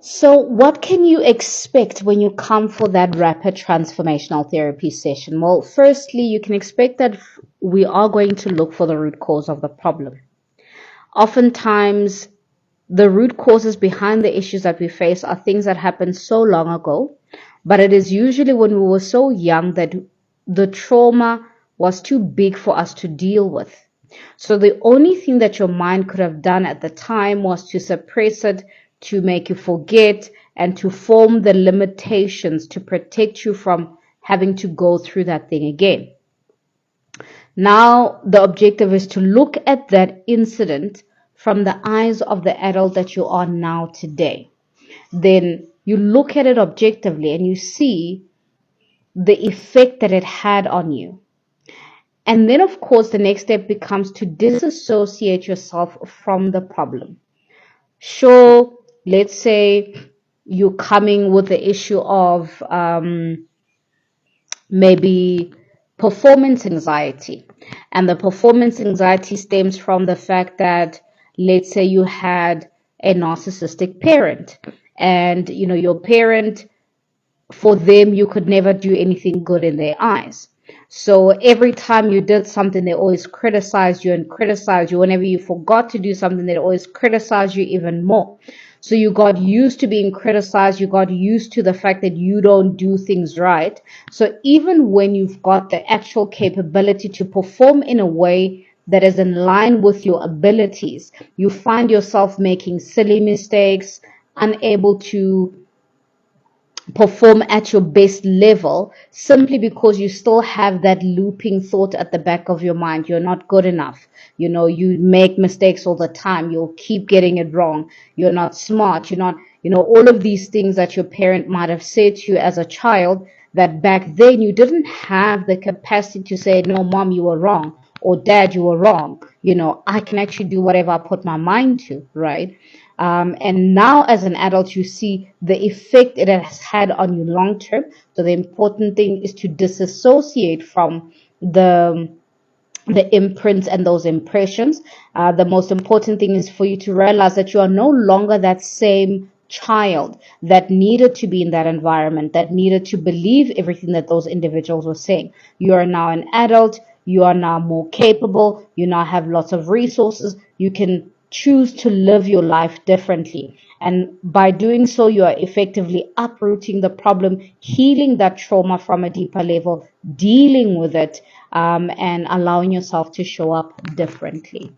So, what can you expect when you come for that rapid transformational therapy session? Well, firstly, you can expect that we are going to look for the root cause of the problem. Oftentimes, the root causes behind the issues that we face are things that happened so long ago, but it is usually when we were so young that the trauma was too big for us to deal with. So the only thing that your mind could have done at the time was to suppress it, to make you forget, and to form the limitations to protect you from having to go through that thing again. Now, the objective is to look at that incident from the eyes of the adult that you are now today. Then you look at it objectively and you see the effect that it had on you. And then, of course, the next step becomes to disassociate yourself from the problem. Sure, let's say you're coming with the issue of maybe performance anxiety. And the performance anxiety stems from the fact that, let's say you had a narcissistic parent, and your parent, for them, you could never do anything good in their eyes. So every time you did something, they always criticized you and criticized you. Whenever you forgot to do something, they always criticized you even more. So you got used to being criticized. You got used to the fact that you don't do things right. So even when you've got the actual capability to perform in a way that is in line with your abilities, you find yourself making silly mistakes, unable to perform at your best level, simply because you still have that looping thought at the back of your mind. You're not good enough. You make mistakes all the time. You'll keep getting it wrong. You're not smart. You're not, all of these things that your parent might have said to you as a child, that back then you didn't have the capacity to say, no, mom, you were wrong, or dad, you were wrong. I can actually do whatever I put my mind to, right? And now as an adult, you see the effect it has had on you long term. So the important thing is to disassociate from the imprints and those impressions. The most important thing is for you to realize that you are no longer that same child that needed to be in that environment, that needed to believe everything that those individuals were saying. You are now an adult. You are now more capable. You now have lots of resources. You can choose to live your life differently. And by doing so, you are effectively uprooting the problem, healing that trauma from a deeper level, dealing with it, and allowing yourself to show up differently.